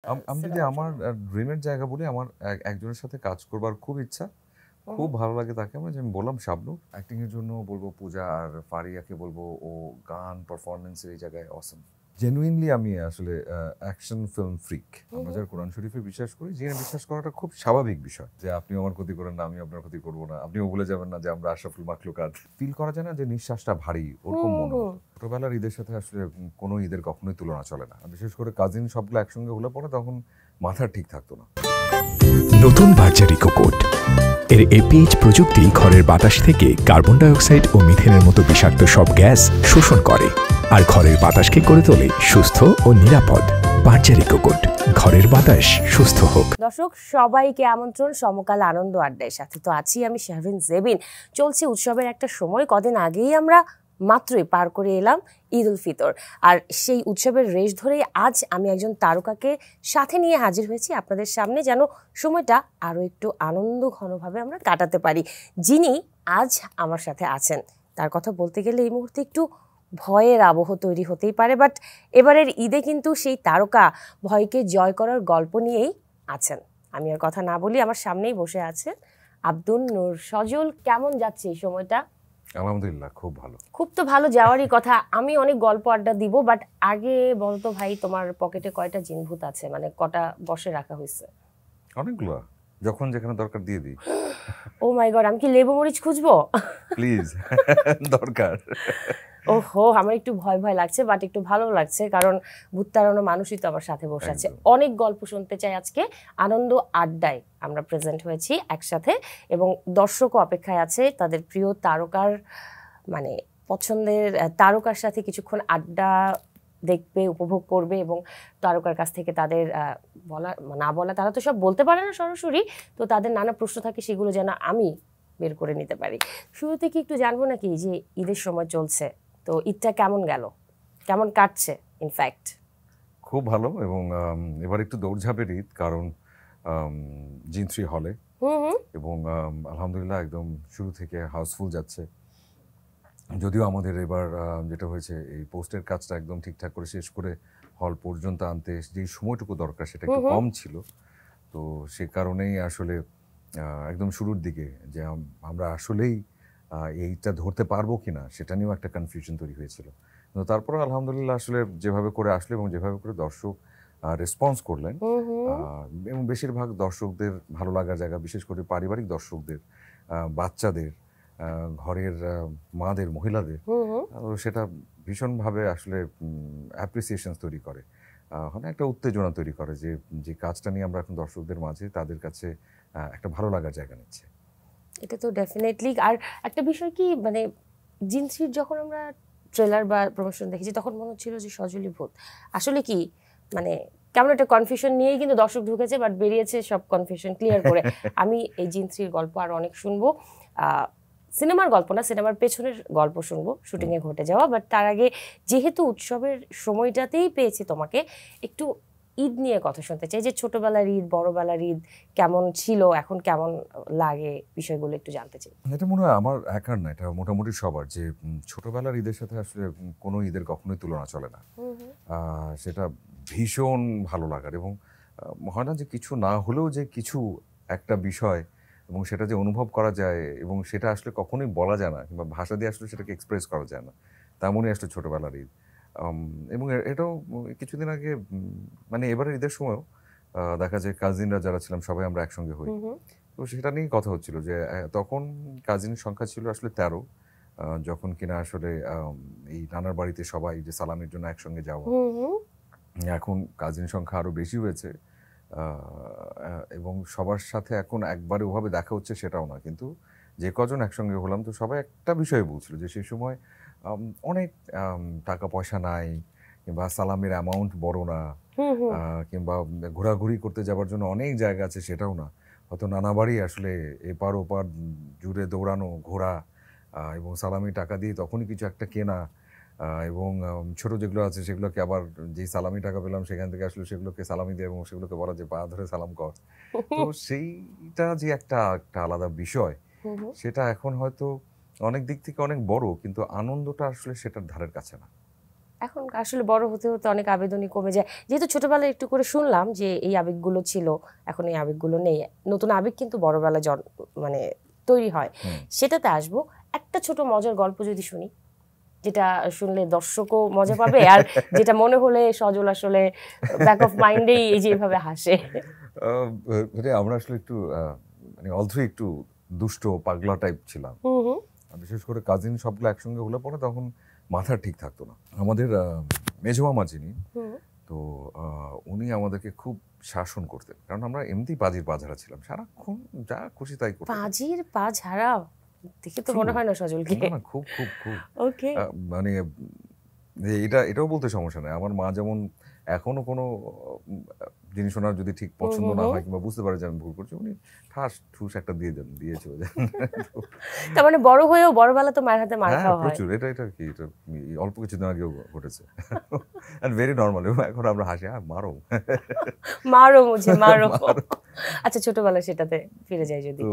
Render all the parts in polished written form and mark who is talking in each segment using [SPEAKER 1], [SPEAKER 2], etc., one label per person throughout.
[SPEAKER 1] আমি যদি আমার ড্রিমের জায়গা বলি, আমার একজনের সাথে কাজ করবার খুব ইচ্ছা, খুব ভালো লাগে তাকে। আমি বললাম শাবনূর, অ্যাক্টিং এর জন্য বলবো পূজা, আর ফারিয়াকে বলবো ও গান পারফরমেন্সের এই জায়গায় অসম। জেনুইনলি আমি আসলে অ্যাকশন ফিল্ম ফ্রিক। আমরা যারা কোরআন শরীফে বিশ্বাস করি, জেনে বিশ্বাস করাটা খুব স্বাভাবিক বিষয়, যে আপনি আমার ক্ষতি করেন না, আমি আপনার ক্ষতি করবো না, আপনিও ভুলে যাবেন না যে আমরা আশরাফুল মাখলুকাত। ফিল করা যায় না যে নিঃশ্বাসটা ভারী, ওরকম মনে হয়। ছোটবেলার ঈদের সাথে আসলে কোনো ঈদের কখনোই তুলনা চলে না। বিশেষ করে কাজিন সবগুলো একসঙ্গে হলে পরে তখন মাথা ঠিক থাকতো না।
[SPEAKER 2] নতুন বার্জারি কোকোট এর এপিএইচ প্রযুক্তি ঘরের বাতাস থেকে কার্বন ডাই অক্সাইড ও মিথেনের মতো বিষাক্ত সব গ্যাস শোষণ করে আর ঘরের বাতাসকে করে তোলে সুস্থ ও নিরাপদ। বার্জারি কোকোট, ঘরের বাতাস সুস্থ হোক।
[SPEAKER 3] দর্শক সবাইকে আমন্ত্রণ সমকাল আনন্দ আড্ডার সাথে। তো আছি আমি শাহরিন জেবিন। চলছে উৎসবের একটা সময়, কদিন আগেই আমরা মাত্রই পার করে এলাম ঈদ উল ফিতর, আর সেই উৎসবের রেশ ধরেই আজ আমি একজন তারকাকে সাথে নিয়ে হাজির হয়েছি আপনাদের সামনে, যেন সময়টা আরও একটু আনন্দ ঘনভাবে আমরা কাটাতে পারি। যিনি আজ আমার সাথে আছেন, তার কথা বলতে গেলে এই মুহূর্তে একটু ভয়ের আবহ তৈরি হতেই পারে, বাট এবারের ঈদে কিন্তু সেই তারকা ভয়কে জয় করার গল্প নিয়েই আছেন। আমি আর কথা না বলি, আমার সামনেই বসে আছে আব্দুন নূর সজল। কেমন যাচ্ছে এই সময়টা?
[SPEAKER 1] আলহামদুলিল্লাহ, খুব ভালো।
[SPEAKER 3] খুব তো ভালো যাওয়ারই কথা। আমি অনেক গল্প আড্ডা দিব, বাট আগে বলতো ভাই, তোমার পকেটে কয়টা জিনভূত আছে, মানে কটা বসে রাখা হয়েছে?
[SPEAKER 1] অনেকগুলো, যখন যেখানে দরকার দিয়ে দিই।
[SPEAKER 3] ও মাই গড, আমি কি লেবু মরিচ খুঁজবো?
[SPEAKER 1] প্লিজ, দরকার।
[SPEAKER 3] ওহো, আমার একটু ভয় ভয় লাগছে, বাট একটু ভালো লাগছে, কারণ ভূত তাড়ানো মানুষই তো আমার সাথে বসে আছে। অনেক গল্প শুনতে চাই আজকে। আনন্দ আড্ডায় আমরা প্রেজেন্ট হয়েছি একসাথে, এবং দর্শকও অপেক্ষায় আছে তাদের প্রিয় তারকার, মানে পছন্দের তারকার সাথে কিছুক্ষণ আড্ডা দেখবে, উপভোগ করবে, এবং তারকার কাছ থেকে তাদের বলা না বলা, তারা তো সব বলতে পারে না সরাসরি, তো তাদের নানা প্রশ্ন থাকে, সেগুলো যেন আমি বের করে নিতে পারি। শুরুতে কি একটু জানবো নাকি, যে ঈদের সময় চলছে, তো ঈদটা কেমন গেল, কেমন কাটছে? ইনফ্যাক্ট
[SPEAKER 1] খুব ভালো, এবং এবার একটু দৌড়ঝাঁপের ঈদ, কারণ জিন3 হলে, এবং আলহামদুলিল্লাহ একদম শুরু থেকে হাউসফুল যাচ্ছে। যদিও আমাদের এবার যেটা হয়েছে, এই পোস্টের কাজটা একদম ঠিকঠাক করে শেষ করে হল পর্যন্ত আনতে যে সময়টুকু দরকার সেটা একটু কম ছিল, তো সে কারণেই আসলে একদম শুরুর দিকে যে আমরা আসলেই এইটা ধরতে পারবো কিনা সেটা নিয়েও একটা কনফিউশন তৈরি হয়েছিল। তো তারপরে আলহামদুলিল্লাহ আসলে যেভাবে করে আসলো এবং যেভাবে করে দর্শক রেসপন্স করলেন, এবং বেশিরভাগ দর্শকদের ভালো লাগার জায়গা, বিশেষ করে পারিবারিক দর্শকদের, বাচ্চাদের, ঘরের মাদের, মহিলাদের, সেটা ভীষণভাবে আসলে অ্যাপ্রিসিয়েশন তৈরি করে, মানে একটা উত্তেজনা তৈরি করে, যে যে কাজটা নিয়ে আমরা এখন দর্শকদের মাঝে তাদের কাছে একটা ভালো লাগার জায়গা নিচ্ছে।
[SPEAKER 3] এটা তো ডেফিনেটলি। আর একটা বিষয় কি, মানে জিন3 যখন আমরা ট্রেলার বা প্রমোশন দেখেছি, তখন মনে হচ্ছিল যে সজলই ভূত। আসলে কি, মানে কেমন একটা কনফিউশন নিয়েই কিন্তু দর্শক ঢুকেছে, বাট বেরিয়েছে সব কনফিউশন ক্লিয়ার করে। আমি এই জিন3-র গল্প আর অনেক শুনবো, সিনেমার গল্প না, সিনেমার পেছনের গল্প শুনবো, শুটিংয়ে ঘটে যাওয়া। বাট তার আগে, যেহেতু উৎসবের সময়টাতেই পেয়েছি তোমাকে, একটু ঈদ নিয়ে কথা শুনতে চাই, যে ছোটবেলার ঈদ, বড়বেলার ঈদ কেমন ছিল, এখন কেমন লাগে, বিষয়গুলো একটু জানতে চাই।
[SPEAKER 1] এটা মনে হয় আমার একার না, এটা মোটামুটি সবার, যে ছোটবেলার ঈদের সাথে আসলে কোনো ঈদের কখনোই তুলনা চলে না। সেটা ভীষণ ভালো লাগার, এবং হয় না যে কিছু না হলেও যে কিছু একটা বিষয়, এবং সেটা যে অনুভব করা যায়, এবং সেটা আসলে কখনোই বলা যায় না, কিংবা ভাষা দিয়ে আসলে সেটাকে এক্সপ্রেস করা যায় না, তেমনই আসলে ছোটবেলার ঈদ। এবং এটাও কিছুদিন আগে, মানে এবারের ঈদের সময়ও দেখা যায় কাজিনরা যারা ছিলাম সবাই আমরা একসঙ্গে হই, তো সেটা নিয়েই কথা হচ্ছিল, যে তখন কাজিন সংখ্যা ছিল আসলে 13, যখন কিনা আসলে এই নানার বাড়িতে সবাই যে সালামের জন্য একসঙ্গে যাওয়া, এখন কাজিন সংখ্যা আরও বেশি হয়েছে, এবং সবার সাথে এখন একবারে ওভাবে দেখা হচ্ছে সেটাও না, কিন্তু যে কজন একসঙ্গে হলাম, তো সবাই একটা বিষয় বলছিল, যে সেই সময় অনেক টাকা পয়সা নাই, কিংবা সালামের অ্যামাউন্ট বড় না, কিংবা ঘোরাঘুরি করতে যাওয়ার জন্য অনেক জায়গা আছে সেটাও না, হয়তো নানা বাড়ি আসলে এপার ওপার জুড়ে দৌড়ানো, ঘোরা, এবং সালামি টাকা দিয়ে তখনই কিছু একটা কেনা, এবং ছোট যেগুলো আছে সেগুলোকে আবার যেই সালামি টাকা পেলাম সেখান থেকে আসলে সেগুলোকে সালামি দিয়ে, এবং সেগুলোকে বলা যে পা ধরে সালাম কর। তো সেইটা যে একটা আলাদা বিষয়, সেটা এখন হয়তো অনেক দিক থেকে অনেক বড়, কিন্তু আনন্দটা আসলে সেটার ধারের কাছে না।
[SPEAKER 3] এখন আসলে বড় হতে হতে অনেক আবেদনই কমে যায়, যেহেতু ছোটবেলায় একটু করে শুনলাম যে এই আবেগগুলো ছিল, এখন এই আবেগগুলো নেই। নতুন আবেগ কিন্তু বড়বেলায় মানে তৈরি হয়, সেটাতে আসবো। একটা ছোট মজার গল্প যদি শুনি, যেটা শুনলে দর্শকও মজা পাবে, আর যেটা মনে হলে সজল আসলে ব্যাক অফ মাইন্ডেই এই যে এভাবে হাসে।
[SPEAKER 1] আমরা আসলে একটু মানে অলথ্রি একটু দুষ্ট পাগলা টাইপ ছিলাম। বিশেষ করে কাজিন সবগুলো একসঙ্গে হলে পরে তখন মাথা ঠিক থাকতো না। আমাদের মেজো মামা যিনি, তো উনি আমাদেরকে খুব শাসন করতেন, কারণ আমরা এমনি পাজির পাঝারা ছিলাম, সারাক্ষণ যা খুশি তাই করতাম।
[SPEAKER 3] পাজির পাঝারা দেখে তো মনে হয় না সজলকে।
[SPEAKER 1] না, খুব খুব খুব
[SPEAKER 3] ওকে,
[SPEAKER 1] মানে এটাও বলতে সমস্যা নেই। আমার মা যেমন এখনো কোনো জিনিস ওনার যদি ঠিক পছন্দ না হয় কিংবা বুঝতে পারে যে আমি ভুল করছি, উনি ঠাস ঠুস একটা দিয়ে চলে যান।
[SPEAKER 3] তার মানে বড় হয়েও বড়বেলা তো মায়ের হাতে মার খাওয়া হয়
[SPEAKER 1] প্রচুর। এটা কি, এটা অল্প কিছুদিন আগেও ঘটেছে, এন্ড ভেরি নর্মাল। এখন আমরা হাসি, মারো
[SPEAKER 3] মারো মুঝে মারো। আচ্ছা, ছোটবেলা সেটাতে ফিরে যাই যদি।
[SPEAKER 1] তো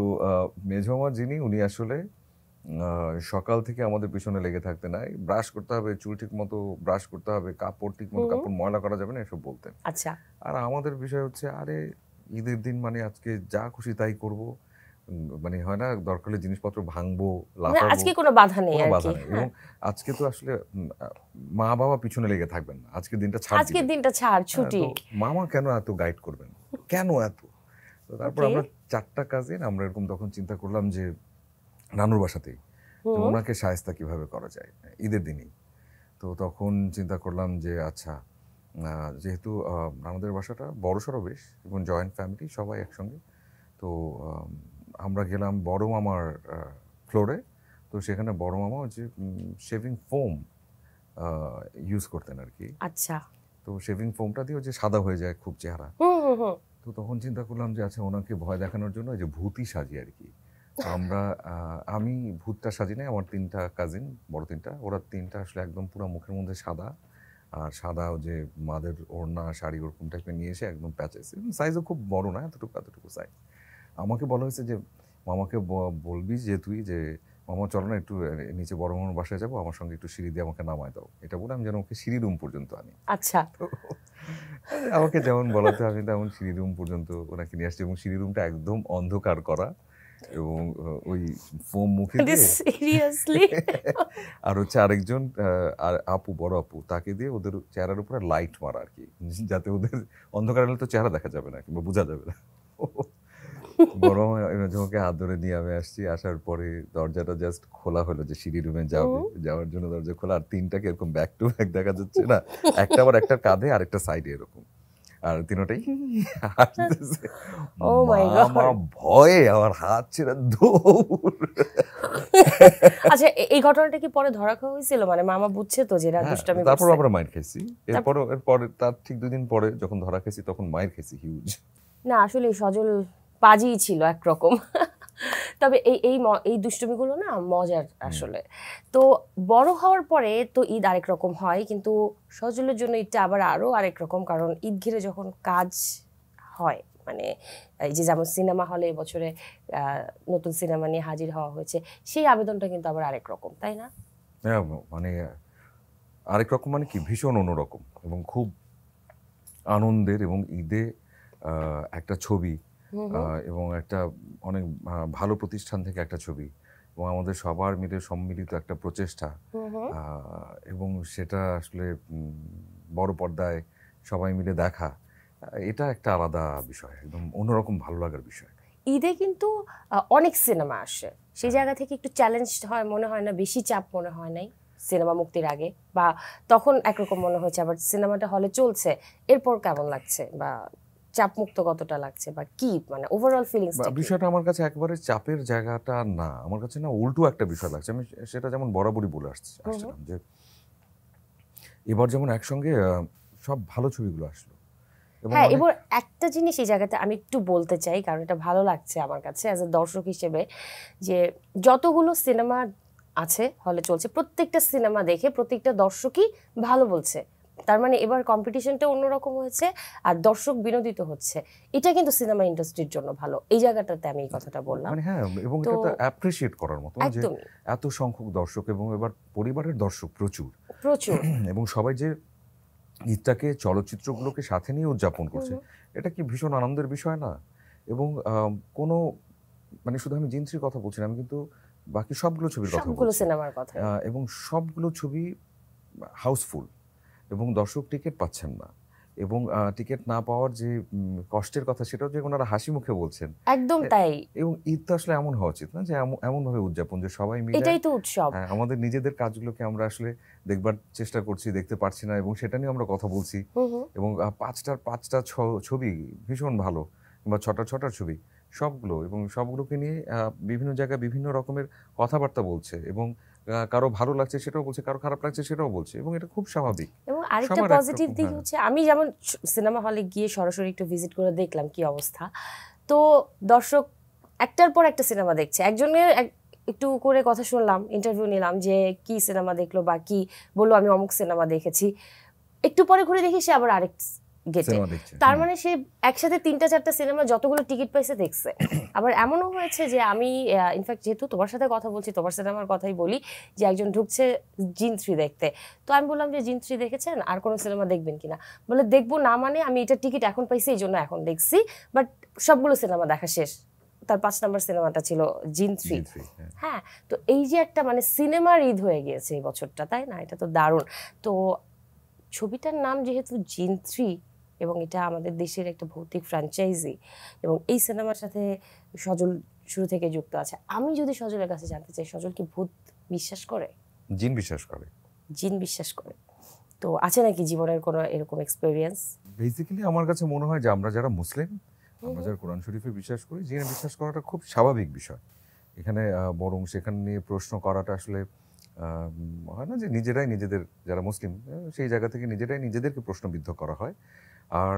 [SPEAKER 1] মেজো মামা যিনি, উনি আসলে সকাল থেকে আমাদের পিছনে লেগে থাকতেন, না ব্রাশ করতে হবে, চুল ঠিক মতো ব্রাশ করতে হবে, কাপড় ঠিক মতো, কাপড় ময়লা করা যাবে না, এসব বলতেন।
[SPEAKER 3] আচ্ছা।
[SPEAKER 1] আর আমাদের বিষয় হচ্ছে, আরে ঈদের দিন মানে আজকে যা খুশি তাই করব, মানে হয় না দরকার হলে জিনিসপত্র ভাঙবো, লাফাবো,
[SPEAKER 3] আজকে কোনো বাধা নেই আর কি।
[SPEAKER 1] এবং আজকে তো আসলে মা বাবা পিছনে লেগে থাকবেন না, আজকের দিনটা ছাড়,
[SPEAKER 3] আজকের দিনটা ছাড়, ছুটি।
[SPEAKER 1] মামা কেন এত গাইড করবেন, কেন এত? তো তারপর আমরা 4টা কাজিন, আমরা এরকম তখন চিন্তা করলাম যে নানুর বাসাতেই ওনাকে শায়েস্তা কিভাবে করা যায় ঈদের দিনই। তো তখন চিন্তা করলাম যে আচ্ছা, যেহেতু আমাদের বাসাটা বড়সড় বেশ এবং জয়েন্ট ফ্যামিলি, সবাই একসঙ্গে, তো আমরা গেলাম বড় মামার ফ্লোরে। তো সেখানে বড় মামা যে শেভিং ফোম ইউজ করতেন আর কি।
[SPEAKER 3] আচ্ছা।
[SPEAKER 1] তো শেভিং ফোমটা দিয়ে যে সাদা হয়ে যায় খুব চেহারা। তো তখন চিন্তা করলাম যে আচ্ছা, ওনাকে ভয় দেখানোর জন্য যে ভূতই সাজি আর কি। আমি ভূতটা সাজি নাই, আমার 3টা কাজিন, বড় 3টা, ওরা 3টা আসলে একদম পুরো মুখের মধ্যে সাদা, আর সাদা যে মাদের ওড়না শাড়ি ওরকম টাইপের নিয়ে এসে একদম প্যাচেস, সাইজও খুব বড় না, এতটুকু সাইজ। আমাকে বলা হয়েছে যে মামাকে বলবি যে তুই যে মামা চলো না একটু নিচে বড় মামার বাসায় যাবো, আমার সঙ্গে একটু সিঁড়ি দিয়ে আমাকে নামায় দাও। এটা বলে আমি যেন ওকে সিঁড়ি রুম পর্যন্ত আনি।
[SPEAKER 3] আচ্ছা।
[SPEAKER 1] আমাকে যেমন বলাতে আমি তেমন সিঁড়ি রুম পর্যন্ত ওনাকে নিয়ে আসছি, এবং সিঁড়ি রুমটা একদম অন্ধকার করা, এবং ওই ফোম মুখে দিয়ে
[SPEAKER 3] সিরিয়াসলি।
[SPEAKER 1] আর হচ্ছে আরেকজন আর আপু, বড় আপু, তাকে দিয়ে ওদের চেহারার উপরে লাইট মারা আর কি, যাতে ওদের অন্ধকার হলে তো চেহারা দেখা যাবে না কিংবা বোঝা যাবে না। বড় মামাকে হাত ধরে নিয়ে আমি আসছি, আসার পরে দরজাটা জাস্ট খোলা হলো যে সিঁড়ি রুমে যাওয়ার জন্য দরজা খোলা, আর 3টাকে এরকম ব্যাক টু ব্যাক দেখা যাচ্ছে না, একটা আবার একটা কাঁধে আর একটা সাইডে এরকম, আর 3টাই হাসতেছে। মামা ভয়ে আমার হাত ছেড়ে দৌড়।
[SPEAKER 3] আচ্ছা, এই ঘটনাটা কি পরে ধরা খাওয়া হয়েছিল? মানে মামা বুঝছে তো যে দুষ্টামি করছে?
[SPEAKER 1] তারপর আমরা মাইর খাইছি, এরপরে তার ঠিক 2 দিন পরে যখন ধরা খাইছি তখন মাইর খাইছি হিউজ।
[SPEAKER 3] না আসলে সজল পাজি ছিল একরকম। তবে এই দুষ্টুমিগুলো না মজার আসলে। তো বড় হওয়ার পরে তো ঈদ আরেক রকম হয়, কিন্তু সজলের জন্য ঈদটা আবার আরো আরেক রকম, কারণ ঈদ ঘিরে যখন কাজ হয়, মানে এই যে যেমন সিনেমা হলে এবছরে নতুন সিনেমা নিয়ে হাজির হওয়া হয়েছে, সেই আবেদনটা কিন্তু আবার আরেক রকম, তাই না?
[SPEAKER 1] হ্যাঁ, মানে আরেক রকম মানে কি, ভীষণ অন্যরকম এবং খুব আনন্দের, এবং ঈদে একটা ছবি এবং একটা অনেক ভালো প্রতিষ্ঠান থেকে একটা ছবি, এবং আমাদের সবার মিলে সম্মিলিত একটা প্রচেষ্টা, এবং সেটা আসলে বড় পর্দায় সবাই মিলে দেখা, এটা একটা আলাদা বিষয়, একদম অন্যরকম ভালো লাগার বিষয়।
[SPEAKER 3] ঈদে কিন্তু অনেক সিনেমা আসে, সেই জায়গা থেকে একটু চ্যালেঞ্জ হয় মনে হয় না? বেশি চাপ মনে হয় নাই সিনেমা মুক্তির আগে, বা তখন একরকম মনে হয়েছে, আবার সিনেমাটা হলে চলছে, এরপর কেমন লাগছে, বা চাপ মুক্ত কতটা লাগছে, বা কি মানে ওভারঅল ফিলিংসটা?
[SPEAKER 1] বিষয়টা আমার কাছে একেবারে চাপের জায়গাটা না, আমার কাছে না উল্টো একটা বিষয় লাগছে। আমি সেটা যেমন বরাবরই বলে আসছিলাম যে এবার যেমন একসঙ্গে সব ভালো ছবিগুলো আসলো।
[SPEAKER 3] হ্যাঁ, এবার একটা জিনিস এই জায়গাতে আমি একটু বলতে চাই, কারণ এটা ভালো লাগছে আমার কাছে অ্যাজ এ দর্শক হিসেবে, যে যতগুলো সিনেমা আছে হলে চলছে, প্রত্যেকটা সিনেমা দেখে প্রত্যেকটা দর্শকই ভালো বলছে, তার মানে এবার কম্পিটিশনটা অন্যরকম হয়েছে আর দর্শক বিনোদিত হচ্ছে, এটা কিন্তু সিনেমা ইন্ডাস্ট্রির জন্য ভালো। এই জায়গাটাতে আমি এই কথাটা বললাম।
[SPEAKER 1] মানে হ্যাঁ, এবং
[SPEAKER 3] তো
[SPEAKER 1] এটা অ্যাপ্রিশিয়েট করার মতো যে
[SPEAKER 3] একদমই
[SPEAKER 1] এত সংখ্যক দর্শক, এবং এবার পরিবারের দর্শক প্রচুর,
[SPEAKER 3] প্রচুর।
[SPEAKER 1] এবং সবাই যে ঈদটাকে চলচ্চিত্রগুলোকে সাথে নিয়ে উদযাপন করছে, এটা কি ভীষণ আনন্দের বিষয় না? এবং কোনো মানে শুধু আমি জিনসির কথা বলছি না, আমি কিন্তু বাকি সবগুলো ছবির কথা
[SPEAKER 3] সবগুলো
[SPEAKER 1] বলছি,
[SPEAKER 3] সিনেমার কথা।
[SPEAKER 1] এবং সবগুলো ছবি হাউসফুল, এবং দর্শক টিকিট পাচ্ছেন না, এবং টিকিট না পাওয়ার যে কষ্টের কথা, সেটাও যে ওনারা হাসি মুখে বলছেন।
[SPEAKER 3] একদম তাই।
[SPEAKER 1] এবং ঈদ তো আসলে এমন হওয়া উচিত না যে এমন ভাবে উদযাপন যে সবাই মিলে,
[SPEAKER 3] এটাই তো উৎসব।
[SPEAKER 1] আমাদের নিজেদের কাজগুলোকে আমরা আসলে দেখবার চেষ্টা করছি, দেখতে পারছি না, এবং সেটা নিয়ে আমরা কথা বলছি। এবং পাঁচটা ছবি ভীষণ ভালো, বা ছটার ছবি সবগুলো, এবং সবগুলোকে নিয়ে বিভিন্ন জায়গায় বিভিন্ন রকমের কথাবার্তা বলছে, এবং কারো ভালো লাগছে সেটাও বলছে, কারো খারাপ লাগছে সেটাও বলছে, এবং এটা খুব স্বাভাবিক।
[SPEAKER 3] এবং আরেকটা
[SPEAKER 1] সবার
[SPEAKER 3] পজিটিভ
[SPEAKER 1] একরকম,
[SPEAKER 3] দিক
[SPEAKER 1] হ্যাঁ।
[SPEAKER 3] হচ্ছে, আমি যেমন সিনেমা হলে গিয়ে সরাসরি একটু ভিজিট করে দেখলাম কি অবস্থা। তো দর্শক একটার পর একটা সিনেমা দেখছে, একজনের একটু করে কথা শুনলাম, ইন্টারভিউ নিলাম যে কি সিনেমা দেখলো বা কি বললো, আমি অমুক সিনেমা দেখেছি। একটু পরে ঘুরে দেখি সে আবার আরেক গেটে।
[SPEAKER 1] সিনেমা দেখছে।
[SPEAKER 3] তার মানে সে একসাথে 3-4টা সিনেমা যতগুলো টিকিট পাইছে দেখছে। আবার এমনও হয়েছে যে আমি ইনফ্যাক্ট যেহেতু তোমার সাথে কথা বলছি, তোমার সিনেমার কথাই বলি, যে একজন ঢুকছে জিন 3 দেখতে। তো আমি বললাম যে জিন 3 দেখেছেন, আর কোনো সিনেমা দেখবেন কিনা? বলে দেখবো না, মানে আমি এটা টিকিট এখন পাইছি এই জন্য এখন দেখছি, বাট সবগুলো সিনেমা দেখা শেষ। তার 5 নম্বর সিনেমাটা ছিল জিন 3। হ্যাঁ, তো এই যে একটা মানে সিনেমার ঈদ হয়ে গিয়েছে এই বছরটা, তাই না? এটা তো দারুণ। তো ছবিটার নাম যেহেতু জিন 3, এবং এটা আমাদের দেশের একটা ভৌতিক ফ্র্যাঞ্চাইজি, এবং এই সিনেমার সাথে সজল শুরু থেকে যুক্ত আছে। আমি যদি সজলের কাছে জানতে চাই, সজল কি ভূত বিশ্বাস করে?
[SPEAKER 1] জিন বিশ্বাস করে।
[SPEAKER 3] জিন বিশ্বাস করে। তো আছে নাকি জীবনের কোনো এরকম এক্সপেরিয়েন্স?
[SPEAKER 1] বেসিক্যালি আমার কাছে মনে হয় যে আমরা যারা মুসলিম, আমরা যারা কোরআন শরীফে বিশ্বাস করি, জিনে বিশ্বাস করাটা খুব স্বাভাবিক বিষয়। এখানে বরং সেখানে নিয়ে প্রশ্ন করাটা আসলে হয় না যে নিজেরাই নিজেদের, যারা মুসলিম সেই জায়গা থেকে নিজেরাই নিজেদেরকে প্রশ্নবিদ্ধ করা হয়। আর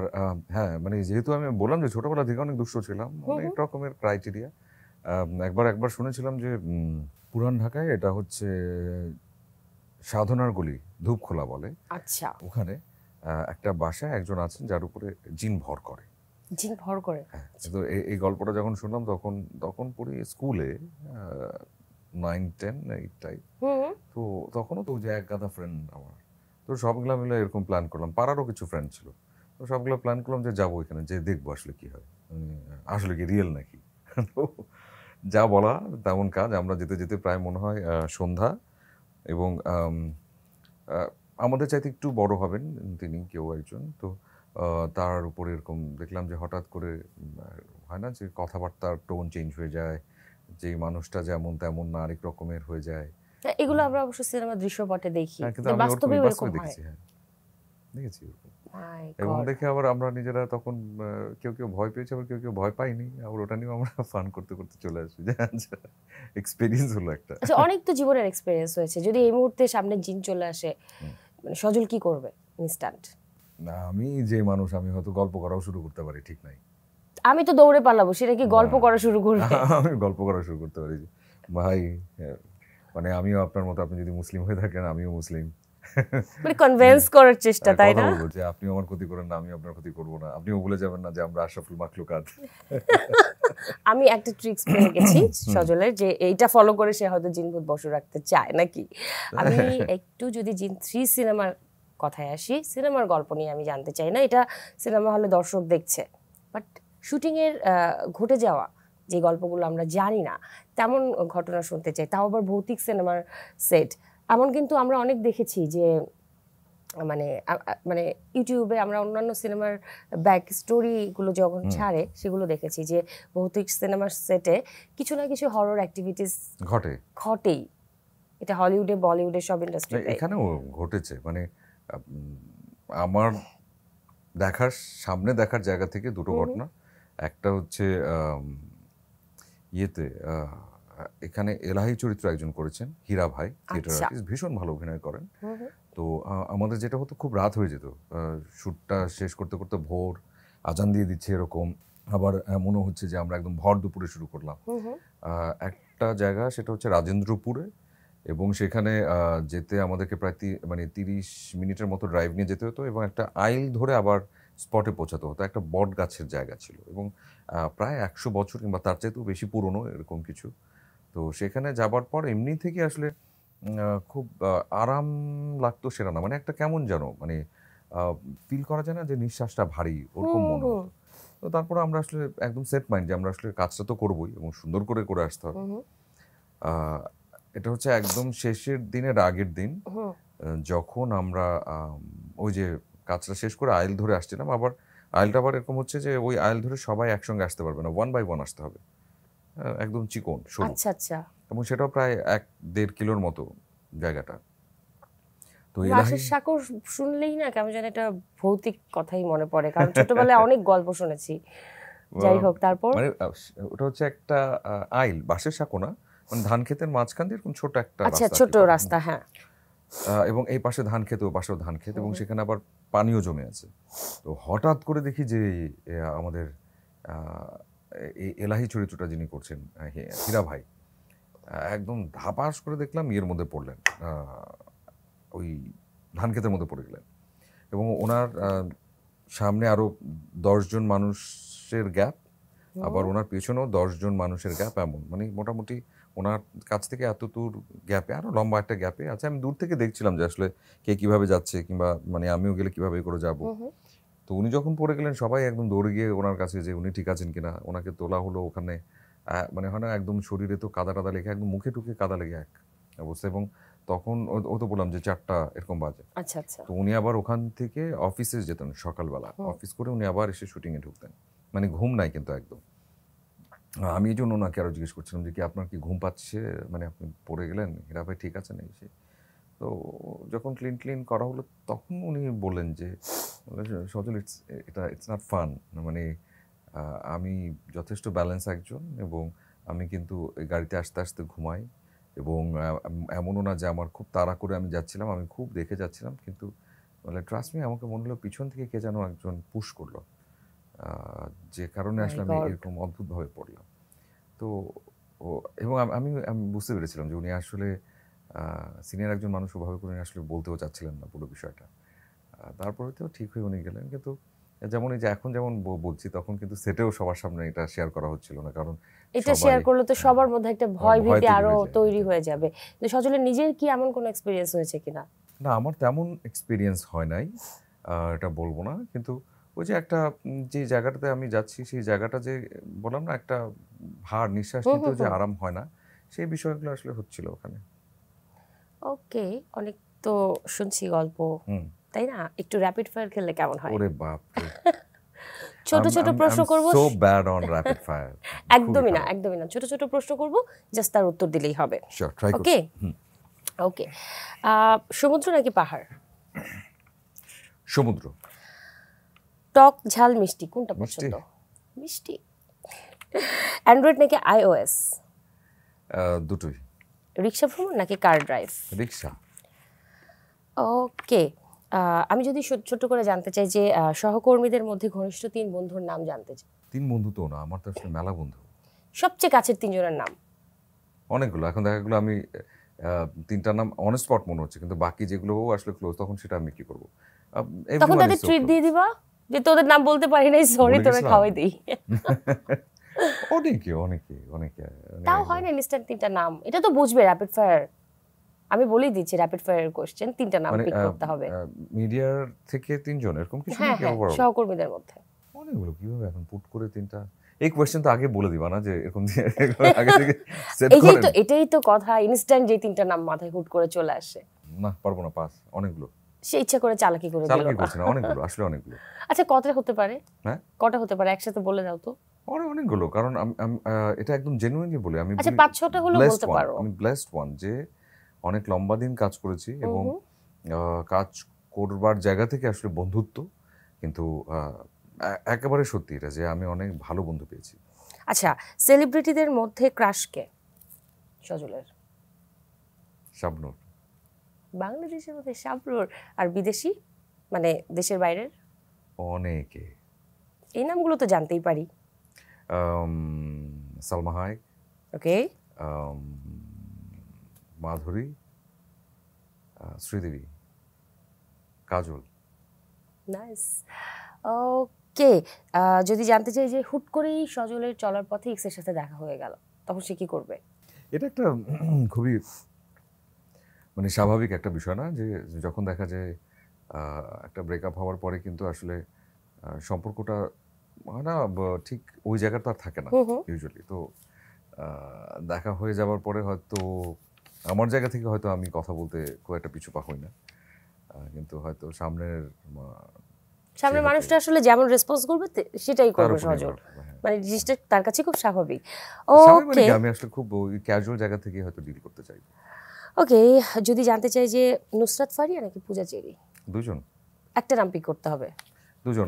[SPEAKER 1] হ্যাঁ, মানে যেহেতু আমি বললাম যে ছোটবেলা থেকে অনেক দুষ্ট ছিলাম, অনেক রকমের ক্রাইটেরিয়া। একবার শুনেছিলাম যে পুরান ঢাকায়, এটা হচ্ছে সাধনার গলি, ধূপখোলা বলে,
[SPEAKER 3] আচ্ছা,
[SPEAKER 1] ওখানে একটা বাসায় একজন আছেন যার উপরে জিন ভর করে।
[SPEAKER 3] জিন ভর করে?
[SPEAKER 1] হ্যাঁ, তো এই গল্পটা যখন শুনলাম তখন পড়ি স্কুলে 9-10 এইটাই। তো তখনও তো যে এক গাদা ফ্রেন্ড আমার, তো সবগুলা মিলে এরকম প্ল্যান করলাম, পাড়ারও কিছু ফ্রেন্ড ছিল, তো সবগুলো প্ল্যান করলাম যে যাবো এখানে, যে দেখবো আসলে কি হয়, আসলে কি রিয়েল নাকি। তো যা বলা তেমন কাজ। আমরা যেতে যেতে প্রায় মনে হয় সন্ধ্যা, এবং আমাদের চাইতে একটু বড় হবেন তিনি, কেউ একজন। তো তার উপরে এরকম দেখলাম যে হঠাৎ করে হয় না যে কথাবার্তার টোন চেঞ্জ হয়ে যায়, যে মানুষটা যেমন তেমন না, আরেক রকমের হয়ে যায়।
[SPEAKER 3] এগুলো আমরা অবশ্য সিনেমা দৃশ্যপটে দেখি,
[SPEAKER 1] কিন্তু আমি
[SPEAKER 3] বাস্তবে
[SPEAKER 1] ওরকম
[SPEAKER 3] এরকম হয়।
[SPEAKER 1] দেখেছি, হ্যাঁ দেখেছি ওরকম।
[SPEAKER 3] My
[SPEAKER 1] এবং
[SPEAKER 3] God.
[SPEAKER 1] দেখে আবার আমরা নিজেরা তখন কেউ ভয় পেয়েছে, আবার কেউ ভয় পাইনি, আবার ওটা নিয়েও আমরা ফান করতে করতে চলে আসি, যে এক্সপেরিয়েন্স হলো একটা।
[SPEAKER 3] আচ্ছা, অনেক তো জীবনের এক্সপেরিয়েন্স হয়েছে, যদি এই মুহূর্তে সামনে জিন চলে আসে, মানে সজল কি করবে ইনস্ট্যান্ট?
[SPEAKER 1] না, আমি যে মানুষ, আমি হয়তো গল্প করাও শুরু করতে পারি, ঠিক নাই।
[SPEAKER 3] আমি তো দৌড়ে পালাবো, সেটা কি গল্প করা শুরু করবে?
[SPEAKER 1] আমি গল্প করা শুরু করতে পারি, ভাই মানে আমিও আপনার মতো, আপনি যদি মুসলিম হয়ে থাকেন আমিও মুসলিম,
[SPEAKER 3] মানে কনভিন্স করার চেষ্টা, তাই না?
[SPEAKER 1] যে আপনিও আমার ক্ষতি করেন না, আমি আপনার ক্ষতি করবো না, আপনিও ভুলে যাবেন না যে আমরা আশরাফুল মাখলুকাত।
[SPEAKER 3] আমি একটা ট্রিক্স পেয়ে গেছি সজলের, যে এইটা ফলো করে সে হয়তো জিনভূত বশ রাখতে চায় নাকি। আমি একটু যদি জিন 3 সিনেমার কথায় আসি, সিনেমার গল্প নিয়ে আমি জানতে চাই না, এটা সিনেমা হলে দর্শক দেখছে, বাট শুটিংয়ের ঘটে যাওয়া যে গল্পগুলো আমরা জানি না, তেমন ঘটনা শুনতে চাই, তাও আবার ভৌতিক সিনেমার সেট। এমন কিন্তু আমরা অনেক দেখেছি যে মানে মানে ইউটিউবে আমরা অন্যান্য সিনেমার ব্যাক স্টোরিগুলো যখন ছাড়ে, সেগুলো দেখেছি যে ভৌতিক সিনেমার সেটে কিছু না কিছু হরর অ্যাক্টিভিটিস ঘটেই। এটা হলিউডে, বলিউডে, সব ইন্ডাস্ট্রিতে
[SPEAKER 1] এখানেও ঘটেছে। মানে আমার সামনে দেখার জায়গা থেকে দুটো ঘটনা। একটা হচ্ছে ইয়েতে এখানে এলাহি চরিত্র একজন করেছেন, হীরা ভাই, থিয়েটার আর্টিস্ট, ভীষণ ভালো অভিনয় করেন। তো আমাদের যেটা হতো, খুব রাত হয়ে যেত, শ্যুটটা শেষ করতে করতে ভোর, আজান দিয়ে দিচ্ছে এরকম, আবার এমনও হচ্ছে যে আমরা একদম ভর দুপুরে শুরু করলাম। একটা জায়গা সেটা হচ্ছে রাজেন্দ্রপুরে, এবং সেখানে যেতে আমাদেরকে প্রায় 30 মিনিটের মতো ড্রাইভ নিয়ে যেতে হতো এবং একটা আইল ধরে আবার স্পটে পৌঁছাতে হতো। একটা বট গাছের জায়গা ছিল এবং প্রায় 100 বছর কিংবা তার চাইতেও বেশি পুরনো এরকম কিছু। তো সেখানে যাবার পর এমনি থেকে আসলে খুব আরাম লাগতো সেটা না, মানে একটা কেমন যেন মানে ফিল করা যায় না যে নিঃশ্বাসটা ভারী, ওরকম মনে হতো। তো তারপরে আমরা আসলে একদম সেট মাইন্ড যে আমরা আসলে কাজটা তো করবোই এবং সুন্দর করে করে আসতে হবে। এটা হচ্ছে একদম শেষের দিনের আগের দিন, যখন আমরা ওই যে কাজটা শেষ করে আইল ধরে আসছিলাম, আবার আইলটা আবার এরকম হচ্ছে যে ওই আইল ধরে সবাই একসঙ্গে আসতে পারবে না, 1 বাই 1 আসতে হবে, একদম চিকন সরু।
[SPEAKER 3] আচ্ছা আচ্ছা।
[SPEAKER 1] এবং সেটাও প্রায় 1-1.5 কিলোর মতো জায়গাটা। তো
[SPEAKER 3] বাঁশের সাঁকো শুনলেই না কেমন যেন একটা ভৌতিক কথাই মনে পড়ে, কারণ ছোটবেলায় অনেক গল্প শুনেছি। যাই হোক, তারপর
[SPEAKER 1] মানে ওটা হচ্ছে একটা আইল, বাঁশের সাঁকো না, মানে ধান ক্ষেতের মাঝখান দিয়ে এরকম ছোট একটা
[SPEAKER 3] আচ্ছা,
[SPEAKER 1] রাস্তা,
[SPEAKER 3] ছোট রাস্তা, হ্যাঁ।
[SPEAKER 1] এবং এই পাশে ধান ক্ষেত, ও পাশেও ধান ক্ষেত, এবং সেখানে আবার পানিও জমে আছে। তো হঠাৎ করে দেখি যে আমাদের এই এলাহি চরিত্রটা যিনি করছেন হীরা ভাই, একদম ধাপাস করে দেখলাম ইয়ের মধ্যে পড়লেন, ওই ধান ক্ষেতের মধ্যে পড়ে গেলেন। এবং ওনার সামনে আরো 10 জন মানুষের গ্যাপ, আবার ওনার পেছনেও 10 জন মানুষের গ্যাপ, এমন মানে মোটামুটি ওনার কাছ থেকে এত দূর গ্যাপে আরো লম্বা একটা গ্যাপে আছে। আমি দূর থেকে দেখছিলাম যে আসলে কে কিভাবে যাচ্ছে, কিংবা মানে আমিও গেলে কিভাবে করে যাব। তো উনি যখন পড়ে গেলেন, সবাই একদম দৌড়ে গিয়ে ওনার কাছে যে উনি ঠিক আছেন কিনা, ওনাকে তোলা হলো। ওখানে মানে হয় না একদম শরীরে তো কাদা টাদা লেগে, একদম মুখে টুকে কাদা লেগে এক অবস্থা। এবং তখন ও তো বললাম যে 4টা এরকম বাজে।
[SPEAKER 3] আচ্ছা আচ্ছা।
[SPEAKER 1] তো উনি আবার ওখান থেকে অফিসে যেতেন সকালবেলা, অফিস করে উনি আবার এসে শুটিংয়ে ঢুকতেন, মানে ঘুম নাই কিন্তু একদম। আমি এই জন্য ওনাকে আরো জিজ্ঞেস করছিলাম যে কি আপনার কি ঘুম পাচ্ছে, মানে আপনি পড়ে গেলেন, হীরা ভাই ঠিক আছে নাকি? তো যখন ক্লিন করা হলো, তখন উনি বললেন যে সজল, ইটস নট ফান, মানে আমি যথেষ্ট ব্যালেন্স একজন, এবং আমি কিন্তু এই গাড়িতে আসতে আসতে ঘুমাই, এবং এমনও না যে আমার খুব তাড়া করে আমি যাচ্ছিলাম, আমি খুব দেখে যাচ্ছিলাম, কিন্তু মানে ট্রাস্ট মি, আমাকে মনে হলো পিছন থেকে কে যেন একজন পুশ করলো, যে কারণে আসলে আমি এরকম অদ্ভুতভাবে পড়লাম। তো এবং আমি আমি বুঝতে পেরেছিলাম যে উনি আসলে সিনিয়র একজন মানুষ, ওভাবে করে উনি আসলে বলতেও চাচ্ছিলেন না পুরো বিষয়টা। তারপরে তো ঠিক হয়ে উনি গেলেন। কিন্তু যেমন এই যে এখন যেমন বলছি, তখন কিন্তু সেটেও সবার সামনে এটা শেয়ার করা হচ্ছিল না, কারণ
[SPEAKER 3] এটা শেয়ার করলে তো সবার মধ্যে একটা ভয় ভীতি আরো তৈরি হয়ে যাবে। তো সজলের নিজের কি এমন কোনো এক্সপেরিয়েন্স হয়েছে কিনা?
[SPEAKER 1] না, আমার তেমন এক্সপেরিয়েন্স হয় নাই, এটা বলবো না। কিন্তু ওই যে একটা যে জায়গাটাতে আমি যাচ্ছি, সেই জায়গাটা যে বললাম না, একটা ভার, নিঃশ্বাস নিতেও যে আরাম হয় না, সেই বিষয়গুলো আসলে হচ্ছিল ওখানে।
[SPEAKER 3] ওকে, অনেক তো শুনছি গল্প, তাই না? একটু র‍্যাপিড ফায়ার খেললে কেমন হয়?
[SPEAKER 1] ওরে বাপ রে,
[SPEAKER 3] ছোট ছোট প্রশ্ন করব।
[SPEAKER 1] So bad on rapid fire.
[SPEAKER 3] একদমই না, একদমই না। ছোট ছোট প্রশ্ন করব, জাস্ট তার উত্তর দিলেই হবে।
[SPEAKER 1] শিওর, ট্রাই করব।
[SPEAKER 3] ওকে ওকে। সমুদ্র নাকি পাহাড়?
[SPEAKER 1] সমুদ্র।
[SPEAKER 3] টক ঝাল মিষ্টি কোনটা পছন্দ? মিষ্টি। অ্যান্ড্রয়েড নাকি আইওএস?
[SPEAKER 1] দুটোই।
[SPEAKER 3] রিক্সা ভ্রমণ নাকি কার ড্রাইভ?
[SPEAKER 1] রিক্সা।
[SPEAKER 3] ওকে, আমি যদি ছোট করে জানতে চাই যে সহকর্মীদের মধ্যে ঘনিষ্ঠ 3 বন্ধুর নাম জানতে চাই।
[SPEAKER 1] 3 বন্ধু তো না, আমার তো আসলে মেলা বন্ধু।
[SPEAKER 3] সবচেয়ে কাছের 3 জনের নাম?
[SPEAKER 1] অনেকগুলো, এখন দেখা গেলো আমি 3টা নাম অন স্পট মনে হচ্ছে, কিন্তু বাকি যেগুলো আসলে ক্লোজ, তখন সেটা আমি কি করব?
[SPEAKER 3] তখন তাদের ট্রিট দিয়ে দিবা যে তোদের নাম বলতে পারি নাই, সরি, তোরা খাওয়াই দেই।
[SPEAKER 1] অনেকে
[SPEAKER 3] তাও হয় না ইনস্ট্যান্ট 3টা নাম, এটা তো বুঝবে র‍্যাপিড ফায়ার। আমি বলেই দিচ্ছি র‍্যাপিড ফায়ার কোশ্চেন, 3টা নাম পিক করতে হবে।
[SPEAKER 1] মিডিয়ার থেকে 3 জন এরকম কিছু
[SPEAKER 3] নাকি ওভারঅল? সহকর্মীদের মধ্যে
[SPEAKER 1] অনেকগুলো, কিভাবে এখন পুট করে 3টা? এই কোশ্চেন তো আগে বলে দিবা না যে এরকম আগে থেকে সেট করেন।
[SPEAKER 3] এটাই তো কথা, ইনস্ট্যান্ট যে 3টা নাম মাথায় হুট করে চলে আসে।
[SPEAKER 1] না, পারবো না, পাস। অনেকগুলো
[SPEAKER 3] সে ইচ্ছা করে চালাকি করে দিল।
[SPEAKER 1] চালাকি করছে না, অনেকগুলো, আসলে অনেকগুলো।
[SPEAKER 3] আচ্ছা, কতটা হতে পারে?
[SPEAKER 1] হ্যাঁ,
[SPEAKER 3] কটা হতে পারে একসাথে বলে দাও তো।
[SPEAKER 1] অনেকগুলো, কারণ আমি এটা একদম জেনুইনলি বলি। আমি
[SPEAKER 3] আচ্ছা, 5-6টা হলো বলতে পারো।
[SPEAKER 1] আমি ব্লেসড ওয়ান যে অনেক লম্বা দিন কাজ করেছি, এবং কাজ করবার জায়গা থেকে আসলে বন্ধুত্ব, কিন্তু একেবারে সত্যি এটা যে আমি অনেক ভালো বন্ধু পেয়েছি।
[SPEAKER 3] আচ্ছা, সেলিব্রিটিদের মধ্যে ক্রাশ কে সজলের?
[SPEAKER 1] শাবনূর।
[SPEAKER 3] বাংলাদেশের মধ্যে শাবনূর, আর বিদেশি মানে দেশের বাইরের?
[SPEAKER 1] অনেকে,
[SPEAKER 3] এই নামগুলো তো জানতেই পারি।
[SPEAKER 1] সালমা হায়েক,
[SPEAKER 3] ওকে,
[SPEAKER 1] মাধুরী, শ্রীদেবী, কাজল।
[SPEAKER 3] নাইস। ওকে, যদি জানতে চাই যে হুট করেই সজলের চলার পথে এক্সের সাথে দেখা হয়ে গেল, তখন সে কি করবে?
[SPEAKER 1] এটা একটা খুবই মানে স্বাভাবিক একটা বিষয় না, যে যখন দেখা যায় একটা ব্রেকআপ হওয়ার পরে কিন্তু আসলে সম্পর্কটা হয় না ঠিক ওই জায়গাটা আর থাকে না ইউজুয়ালি। তো দেখা হয়ে যাওয়ার পরে হয়তো আমার জায়গা থেকে হয়তো আমি কথা বলতে খুব একটা পিছু পা হই না, কিন্তু হয়তো সামনের
[SPEAKER 3] মানুষটা আসলে যেমন রেসপন্স করবে সেটাই করবে
[SPEAKER 1] উপর
[SPEAKER 3] সজল,
[SPEAKER 1] নির্ভর করবে, হ্যাঁ।
[SPEAKER 3] মানে জিনিসটা তার কাছে খুব স্বাভাবিক।
[SPEAKER 1] স্বাভাবিক মানে
[SPEAKER 3] ওকে
[SPEAKER 1] কি, আমি আসলে খুব ওই ক্যাজুয়াল জায়গা থেকে হয়তো ডিল করতে চাই।
[SPEAKER 3] ওকে, যদি জানতে চাই যে নুসরাত ফারিয়া নাকি পূজা চেরি,
[SPEAKER 1] দুজন
[SPEAKER 3] একটা নাম পিক করতে হবে।
[SPEAKER 1] দুজন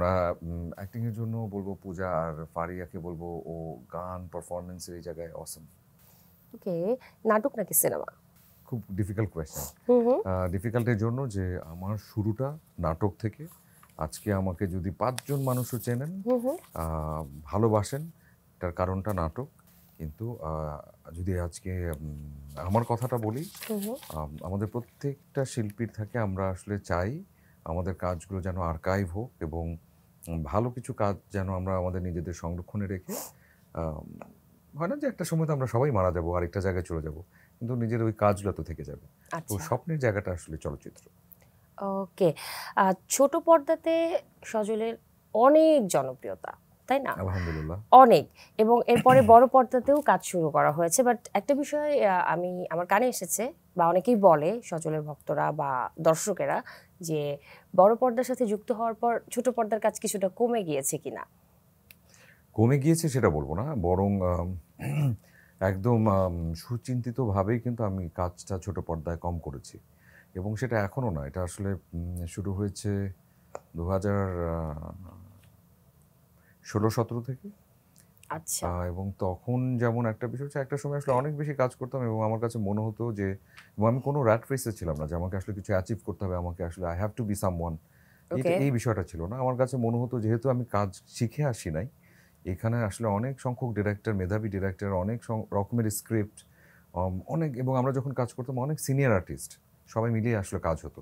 [SPEAKER 1] অ্যাক্টিং এর জন্য বলবো পূজা, আর ফারিয়াকে বলবো ও গান পারফরমেন্সের এই জায়গায় অসম।
[SPEAKER 3] ওকে, নাটক নাকি সিনেমা?
[SPEAKER 1] খুব ডিফিকাল্ট কোয়েশ্চেন। ডিফিকাল্টের জন্য যে আমার শুরুটা নাটক থেকে। আজকে আমাকে যদি 5 জন মানুষও চেনেন, ভালোবাসেন, তার কারণটা নাটক। কিন্তু যদি আজকে আমার কথাটা বলি, আমাদের প্রত্যেকটা শিল্পীর থাকে আমরা আসলে চাই আমাদের কাজগুলো যেন আর্কাইভ হোক, এবং ভালো কিছু কাজ যেন আমরা আমাদের নিজেদের সংরক্ষণে রেখে, হয় না যে একটা সময় তো আমরা সবাই মারা যাবো, আরেকটা জায়গায় চলে যাব, কিন্তু নিজের ওই কাজগুলো তো থেকে যাবে। তো স্বপ্নের জায়গাটা আসলে চলচ্চিত্র।
[SPEAKER 3] ওকে, ছোট পর্দাতে সজলের অনেক জনপ্রিয়তা, তাই না?
[SPEAKER 1] আলহামদুলিল্লাহ,
[SPEAKER 3] অনেক। এবং এরপরে বড় পর্দাতেও কাজ শুরু করা হয়েছে, বাট একটা বিষয় আমার কানে এসেছে, বা অনেকেই বলে সজলের ভক্তরা বা দর্শকেরা, যে বড় পর্দার সাথে যুক্ত হওয়ার পর ছোট পর্দার কাজ কিছুটা কমে গিয়েছে কিনা।
[SPEAKER 1] কমে গিয়েছে সেটা বলবো না, বরং একদম সুচিন্তিতভাবেই কিন্তু আমি কাজটা ছোট পর্দায় কম করেছি, এবং সেটা এখনও না। এটা আসলে শুরু হয়েছে 2016-17 থেকে।
[SPEAKER 3] আচ্ছা,
[SPEAKER 1] এবং তখন যেমন একটা বিষয় হচ্ছে, একটা সময় আসলে অনেক বেশি কাজ করতাম, এবং আমার কাছে মনে হতো যে আমি কোনো র্যাট রেসে ছিলাম না যে আমাকে আসলে কিছু অ্যাচিভ করতে হবে, আমাকে আসলে I have to B someone, এই বিষয়টা ছিল না। আমার কাছে মনে হতো যেহেতু আমি কাজ শিখে আসি নাই, এখানে আসলে অনেক সংখ্যক ডিরেক্টর, মেধাবী ডিরেক্টর, অনেক রকমের স্ক্রিপ্ট, অনেক, এবং আমরা যখন কাজ করতাম অনেক সিনিয়র আর্টিস্ট, সবাই মিলিয়ে আসলে কাজ হতো।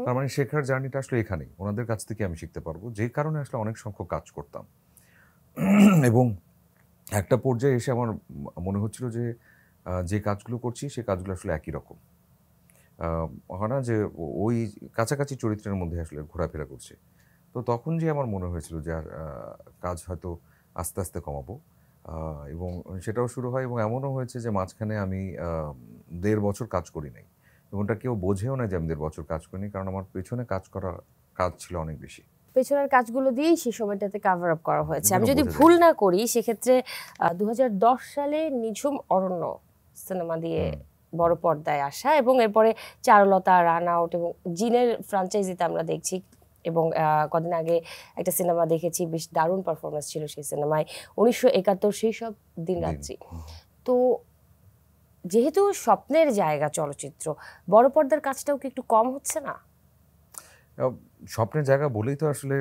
[SPEAKER 1] তার মানে শেখার জার্নিটা আসলে এখানেই, ওনাদের কাছ থেকে আমি শিখতে পারবো, যে কারণে আসলে অনেক সংখ্যক কাজ করতাম। এবং একটা পর্যায়ে এসে আমার মনে হচ্ছিল যে যে কাজগুলো করছি সে কাজগুলো আসলে একই রকম, হয় না যে ওই কাছাকাছি চরিত্রের মধ্যে আসলে ঘোরাফেরা করছে। তো তখন যে আমার মনে হয়েছিল যে আর কাজ হয়তো আস্তে আস্তে কমাবো, এবং সেটাও শুরু হয়। এবং এমনও হয়েছে যে মাঝখানে আমি 1.5 বছর কাজ করি নাই, এবং ওটা কেউ বোঝেও না যে আমি 1.5 বছর কাজ করিনি, কারণ আমার পেছনে কাজ ছিল অনেক বেশি।
[SPEAKER 3] পেছনের কাজগুলো দিয়েই সেই সময়টাতে কাভার আপ করা হয়েছে। আমি যদি ভুল না করি সেক্ষেত্রে 2010 সালে নিঝুম অরণ্য সিনেমা দিয়ে বড় পর্দায় আসা, এবং এরপরে চারুলতা, রান আউট এবং জিনের ফ্র্যাঞ্চাইজিতে আমরা দেখছি। এবং কদিন আগে একটা সিনেমা দেখেছি, বেশ দারুণ পারফরমেন্স ছিল সেই সিনেমায়, 1971 সেই সব দিন রাত্রি। তো যেহেতু স্বপ্নের জায়গা চলচ্চিত্র, বড় পর্দার কাজটাও কি একটু কম হচ্ছে না?
[SPEAKER 1] স্বপ্নের জায়গা বলেই তো আসলে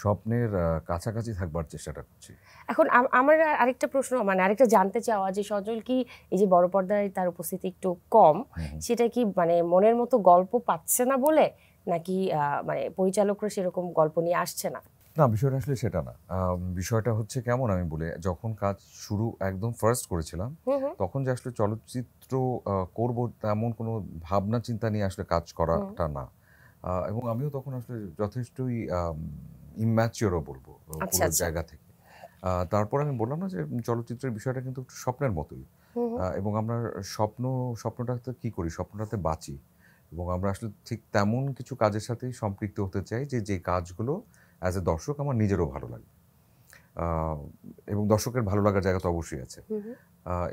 [SPEAKER 1] স্বপ্নের কাছাকাছি থাকবার চেষ্টাটা করছি।
[SPEAKER 3] এখন আমার আরেকটা প্রশ্ন, মানে আরেকটা জানতে চাওয়া, যে সজল কি এই যে বড় পর্দায় তার উপস্থিতি একটু কম, সেটা কি মানে মনের মতো গল্প পাচ্ছে না বলে, নাকি মানে পরিচালকরা সেরকম গল্প নিয়ে আসছে না?
[SPEAKER 1] না, বিষয়টা আসলে সেটা না। বিষয়টা হচ্ছে কেমন, আমি বলি, যখন কাজ শুরু একদম ফার্স্ট করেছিলাম, তখন যে আসলে চলচ্চিত্র করব তেমন কোনো ভাবনা চিন্তা নিয়ে আসলে কাজ করাটা না। এবং আমিও তখন আসলে যথেষ্টই ইম্যাচিওরও বলবো পুরো জায়গা থেকে। তারপর আমি বললাম না যে চলচ্চিত্রের বিষয়টা কিন্তু একটু স্বপ্নের মতোই, এবং আমরা স্বপ্নটাতে কি করি, স্বপ্নটাতে বাঁচি, এবং আমরা আসলে ঠিক তেমন কিছু কাজের সাথেই সম্পৃক্ত হতে চাই যে কাজগুলো অ্যাজ এ দর্শক আমার নিজেরও ভালো লাগে, এবং দর্শকের ভালো লাগার জায়গা তো অবশ্যই আছে।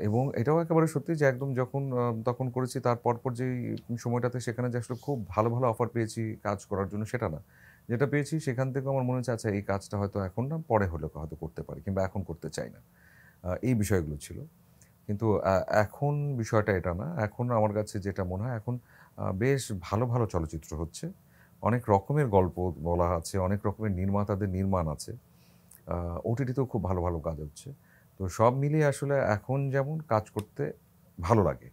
[SPEAKER 1] এবং এটাও একেবারে সত্যি যে একদম যখন তখন করেছি, তার পরপর যেই সময়টাতে সেখানে যে আসলে খুব ভালো ভালো অফার পেয়েছি কাজ করার জন্য, সেটা না। যেটা পেয়েছি সেখান থেকে আমার মনে হচ্ছে আচ্ছা এই কাজটা হয়তো এখন না, পরে হলে হয়তো করতে পারি, কিংবা এখন করতে চাই না, এই বিষয়গুলো ছিল। কিন্তু এখন বিষয়টা এটা না। এখন আমার কাছে যেটা মনে হয়, এখন বেশ ভালো ভালো চলচ্চিত্র হচ্ছে, অনেক রকমের গল্প বলা আছে, অনেক রকমের নির্মাতাদের নির্মাণ আছে, ওটিটিতেও খুব ভালো ভালো কাজ হচ্ছে। তো সব মিলিয়ে আসলে এখন যেমন কাজ করতে ভালো লাগে,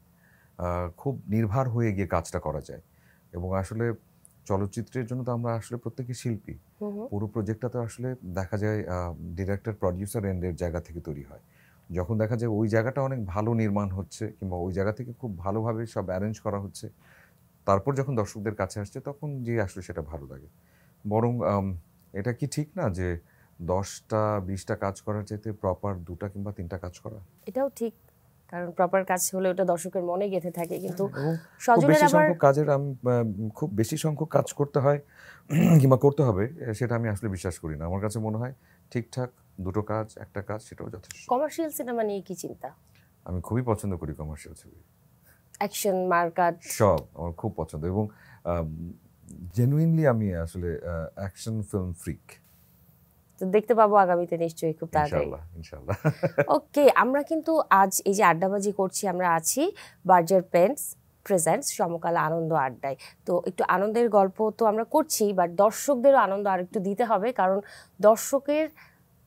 [SPEAKER 1] খুব নির্ভর হয়ে গিয়ে কাজটা করা যায়। এবং আসলে চলচ্চিত্রের জন্য তো আমরা আসলে প্রত্যেকে শিল্পী। পুরো প্রজেক্টটা তো আসলে দেখা যায় ডিরেক্টর প্রডিউসার এন্ডের জায়গা থেকে তৈরি হয়। যখন দেখা যায় ওই জায়গাটা অনেক ভালো নির্মাণ হচ্ছে কিংবা ওই জায়গা থেকে খুব ভালোভাবে সব অ্যারেঞ্জ করা হচ্ছে, তারপর যখন দর্শকদের কাছে আসছে তখন যে আসলে সেটা ভালো লাগে। বরং এটা কি ঠিক না যে 10টা 20টা কাজ করার চাইতে প্রপার 2টা কিংবা 3টা কাজ করা?
[SPEAKER 3] এটাও ঠিক, কারণ প্রপার কাজ হলে ওটা দর্শকের মনে গেঁথে থাকে। কিন্তু
[SPEAKER 1] এবং
[SPEAKER 3] সজলের আবার
[SPEAKER 1] খুব বেশি সংখ্যক কাজ করতে হয় কিংবা করতে হবে সেটা আমি আসলে বিশ্বাস করি না। আমার কাছে মনে হয় ঠিকঠাক 2টো কাজ, 1টা কাজ সেটাও যথেষ্ট।
[SPEAKER 3] কমার্শিয়াল সিনেমা নিয়ে কি চিন্তা?
[SPEAKER 1] আমি খুবই পছন্দ করি কমার্শিয়াল ছবি,
[SPEAKER 3] অ্যাকশন মার্কাট
[SPEAKER 1] সব আমার খুব পছন্দ। এবং জেনুইনলি আমি আসলে অ্যাকশন ফিল্ম ফ্রিক।
[SPEAKER 3] তো দেখতে পাবো আগামীতে নিশ্চয়ই খুব তাড়াতাড়ি।
[SPEAKER 1] ইনশাআল্লাহ ইনশাআল্লাহ।
[SPEAKER 3] ওকে, আমরা কিন্তু আজ এই যে আড্ডাবাজি করছি, আমরা আছি বার্জার পেন্টস প্রেজেন্টস সমকাল আনন্দ আড্ডায়। তো একটু আনন্দের গল্প তো আমরা করছি, বাট দর্শকদেরও আনন্দ আর একটু দিতে হবে, কারণ দর্শকের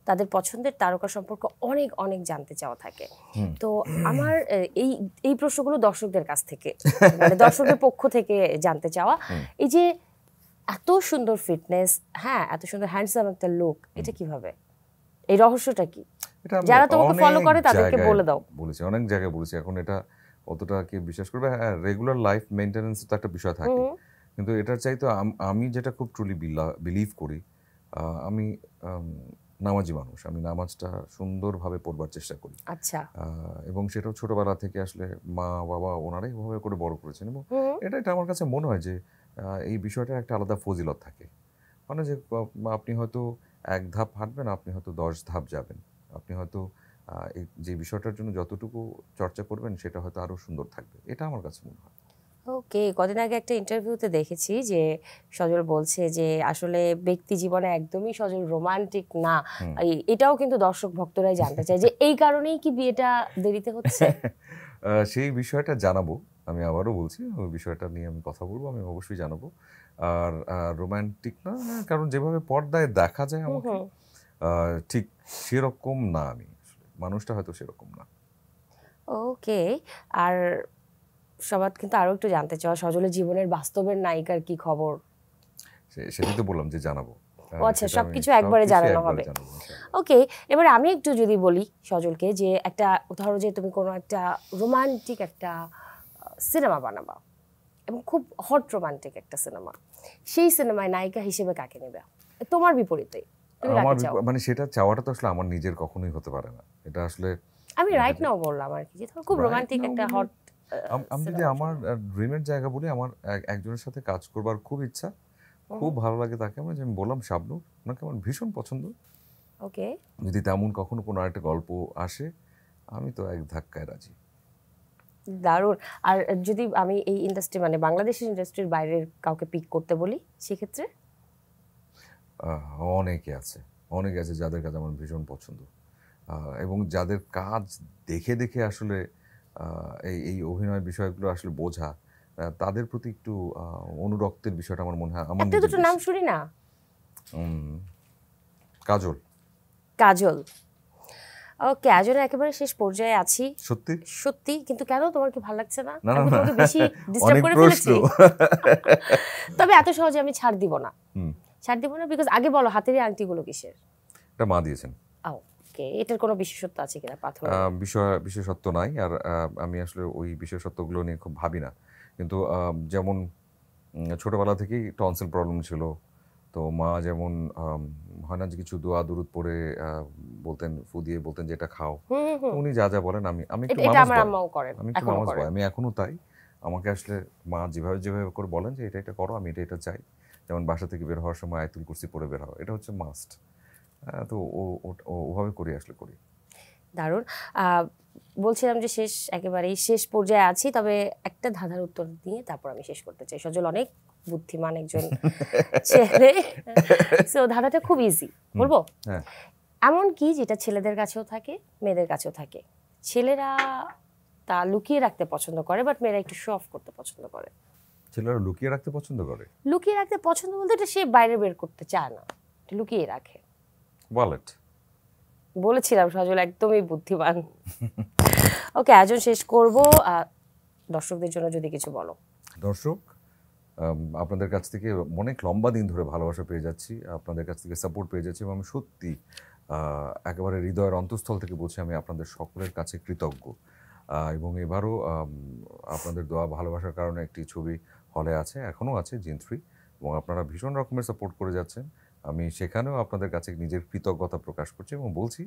[SPEAKER 3] তাদের পছন্দের তারকা সম্পর্কে অনেক অনেক জানতে চাওয়া থাকে। তো আমার এই এই প্রশ্নগুলো দর্শকদের কাছ থেকে, মানে দর্শকদের পক্ষ থেকে জানতে চাওয়া, এই যে এত সুন্দর ফিটনেস, হ্যাঁ এত সুন্দর হ্যান্ডসাম একটা লুক, এটা কিভাবে, এই রহস্যটা কি?
[SPEAKER 1] এটা আমি
[SPEAKER 3] যারা তোমাকে
[SPEAKER 1] অনেক
[SPEAKER 3] ফলো করে তাদেরকে
[SPEAKER 1] জায়গায়
[SPEAKER 3] বলে দাও।
[SPEAKER 1] বলেছি, অনেক জায়গায় বলেছি। এখন এটা অতটা কি বিশ্বাস করবে? হ্যাঁ, রেগুলার লাইফ মেইনটেনেন্স তো একটা বিষয় থাকে, কিন্তু এটার চাইতে আমি যেটা খুব ট্রুলি বিলিভ করি, আমি নামাজি মানুষ। আমি নামাজটা সুন্দরভাবে পড়বার চেষ্টা করি।
[SPEAKER 3] আচ্ছা।
[SPEAKER 1] এবং সেটাও ছোটবেলা থেকে আসলে মা বাবা ওনারাই এভাবে করে বড় করেছেন। এবং এটা আমার কাছে মনে হয় যে এই বিষয়টার একটা আলাদা ফজিলত থাকে। মানে যে আপনি হয়তো 1 ধাপ হাঁটবেন, আপনি হয়তো 10 ধাপ যাবেন। আপনি হয়তো এই যে বিষয়টার জন্য যতটুকু চর্চা করবেন সেটা হয়তো আরো সুন্দর থাকবে। এটা আমার কাছে মনে হয়।
[SPEAKER 3] ওকে, কদিন আগে একটা ইন্টারভিউতে দেখেছি যে সজল বলছে যে আসলে ব্যক্তি জীবনে একদমই সজল রোমান্টিক না। এটাও কিন্তু দর্শক ভক্তরাই জানতে চায় যে এই কারণেই কি বিয়েটা দেরিতে হচ্ছে?
[SPEAKER 1] সেই বিষয়টা জানাবো। আমি আবারও বলছি, ওই বিষয়টা নিয়ে আমি কথা বলবো, আমি অবশ্যই জানাবো। আর রোমান্টিক না, কারণ যেভাবে পর্দায় দেখা যায় আমাকে ঠিক সেরকম না আমি। মানুষটা হয়তো সেরকম না।
[SPEAKER 3] ওকে, আর সবার কিন্তু আরো একটু জানতে চাওয়া, সজলের জীবনের বাস্তবের নায়িকার কি খবর?
[SPEAKER 1] সেটাই তো বললাম যে জানাবো।
[SPEAKER 3] ও আচ্ছা, সবকিছু একবারে জানানো হবে। ওকে, এবার আমি একটু যদি বলি সজলকে যে একটা ধরো যে তুমি কোনো একটা রোমান্টিক একটা সিনেমা বানাবা এবং খুব হট রোমান্টিক একটা সিনেমা, সেই সিনেমায় নায়িকা হিসেবে কাকে নেবে? তোমার বিপরীতে তুমি কাকে চাও?
[SPEAKER 1] মানে সেটা চাওয়াটা তো আসলে আমার নিজের কখনোই হতে পারে না। এটা আসলে
[SPEAKER 3] আমি রাইট নাও বললাম আর কি, যে খুব রোমান্টিক একটা হট।
[SPEAKER 1] আমি যদি আমার ড্রিমের জায়গা বলি, আমার একজনের সাথে কাজ করবার খুব ইচ্ছা, খুব ভালো লাগে তাকে। আমি বললাম শাবনূর, ওনাকে আমার ভীষণ পছন্দ।
[SPEAKER 3] ওকে,
[SPEAKER 1] যদি তেমন কখনো কোনো একটা গল্প আসে, আমি তো এক ধাক্কায় রাজি।
[SPEAKER 3] দারুণ। আর যদি আমি এই ইন্ডাস্ট্রি মানে বাংলাদেশের ইন্ডাস্ট্রির বাইরের কাউকে পিক করতে বলি সেক্ষেত্রে?
[SPEAKER 1] অনেকে আছে যাদের কাজ আমার ভীষণ পছন্দ, এবং যাদের কাজ দেখে দেখে আসলে এই অভিনয় বিষয়গুলো আসলে বোঝা, তাদের প্রতি একটু অনুরক্তের বিষয়টা আমার মনে হয়। আমার
[SPEAKER 3] একটা দুটো নাম শুনি না।
[SPEAKER 1] কাজল।
[SPEAKER 3] কাজল, ওকে, কাজলের একেবারে শেষ পর্যায়ে আছি।
[SPEAKER 1] সত্যি
[SPEAKER 3] সত্যি? কিন্তু কেন, তোমার কি ভালো লাগছে না?
[SPEAKER 1] না,
[SPEAKER 3] আমি
[SPEAKER 1] না,
[SPEAKER 3] তোমাকে বেশি ডিস্টার্ব
[SPEAKER 1] অনেক
[SPEAKER 3] করে
[SPEAKER 1] প্রশ্ন।
[SPEAKER 3] ফেলেছি? তবে এত সহজে আমি ছাড় দিব না। বিকজ আগে বলো হাতের এই আংটিগুলো কিসের?
[SPEAKER 1] এটা মা দিয়েছেন।
[SPEAKER 3] ওকে, এটার কোনো বিশেষত্ব আছে কিনা? পাথর
[SPEAKER 1] বিশেষত্ব নাই, আর আমি আসলে ওই বিশেষত্বগুলো নিয়ে খুব ভাবি না। কিন্তু যেমন ছোটবেলা থেকেই টনসিল প্রবলেম ছিল, তো মা যেমন হয় না যে কিছু দোয়া দুরুদ পড়ে বলতেন, ফু দিয়ে বলতেন যে এটা খাও। উনি যা যা বলেন আমি একটু মামাজ বয়, আমি এখনো তাই। আমাকে আসলে মা যেভাবে করে বলেন যে এটা করো, আমি এটা চাই। যেমন বাসা থেকে বের হওয়ার সময় আয়াতুল কুরসি পড়ে বের হওয়া, এটা হচ্ছে মাস্ট। তো ওভাবে করি।
[SPEAKER 3] দারুণ। বলছিলাম যে একেবারেই শেষ পর্যায়ে আছি, তবে একটা ধাঁধার উত্তর দিয়ে তারপর আমি শেষ করতে চাই। সজল অনেক বুদ্ধিমান একজন ছেলে, সো ধাঁধাটা খুব ইজি, বলবো? এমন কি যেটা ছেলেদের কাছেও থাকে, মেয়েদের কাছেও থাকে? ছেলেরা তা লুকিয়ে রাখতে পছন্দ করে, বাট মেয়েরা একটু শো অফ করতে পছন্দ করে।
[SPEAKER 1] ছেলেরা লুকিয়ে রাখতে পছন্দ করে?
[SPEAKER 3] লুকিয়ে রাখতে পছন্দ বলতে এটা সে বাইরে বের করতে চায় না, লুকিয়ে রাখে।
[SPEAKER 1] ওয়ালেট।
[SPEAKER 3] বলেছিলাম সজল একদমই বুদ্ধিমান। ওকে, আয়োজন শেষ করব। দর্শকদের জন্য যদি কিছু বলো।
[SPEAKER 1] দর্শক, আপনাদের কাছ থেকে অনেক লম্বা দিন ধরে ভালোবাসা পেয়ে যাচ্ছি, আপনাদের কাছ থেকে সাপোর্ট পেয়ে যাচ্ছি, এবং আমি সত্যি একেবারে হৃদয়ের অন্তঃস্থল থেকে বলছি আমি আপনাদের সকলের কাছে কৃতজ্ঞ। এবং এবারও আপনাদের দোয়া ভালোবাসার কারণে একটি ছবি হলে আছে, এখনও আছে, জিন 3, এবং আপনারা ভীষণ রকমের সাপোর্ট করে যাচ্ছেন। আমি সেখানেও আপনাদের কাছে নিজের কৃতজ্ঞতা প্রকাশ করছি এবং বলছি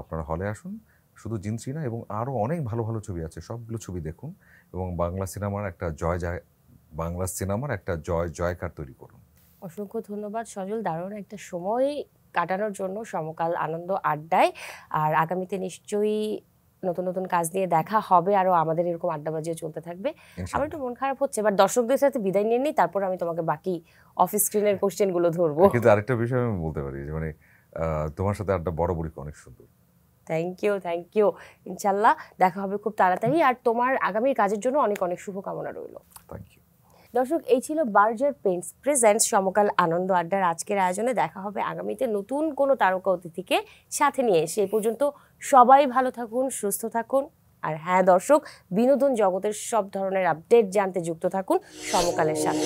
[SPEAKER 1] আপনারা হলে আসুন, শুধু জিন 3 না, এবং আরও অনেক ভালো ভালো ছবি আছে, সবগুলো ছবি দেখুন এবং বাংলা সিনেমার একটা জয় জয়কার তৈরি করুন।
[SPEAKER 3] অসংখ্য ধন্যবাদ সজল, দারুণ একটা সময় কাটানোর জন্য সমকাল আনন্দ আড্ডায়। আর আগামীতে নিশ্চয়ই নতুন নতুন কাজ নিয়ে দেখা হবে, আরও আমাদের এরকম আড্ডা বাজিয়ে চলতে থাকবে। আমার একটু মন খারাপ হচ্ছে, এবার দর্শকদের সাথে বিদায় নিয়ে নিই, তারপর আমি তোমাকে বাকি অফিস স্ক্রিনের কোশ্চেনগুলো ধরবো।
[SPEAKER 1] কিন্তু আরেকটা বিষয় আমি বলতে পারি যে মানে তোমার সাথে আড্ডা বরাবরই অনেক সুন্দর।
[SPEAKER 3] Thank you. ইনশাল্লাহ দেখা হবে খুব তাড়াতাড়ি, আর তোমার আগামীর কাজের জন্য অনেক অনেক শুভকামনা রইল।
[SPEAKER 1] Thank you.
[SPEAKER 3] দর্শক, এই ছিল বার্জার পেইন্টস প্রেজেন্টস সমকাল আনন্দ আড্ডার আজকের আয়োজনে। দেখা হবে আগামীতে নতুন কোনো তারকা অতিথিকে সাথে নিয়ে। সেই পর্যন্ত সবাই ভালো থাকুন, সুস্থ থাকুন। আর হ্যাঁ দর্শক, বিনোদন জগতের সব ধরনের আপডেট জানতে যুক্ত থাকুন সমকালের সাথে।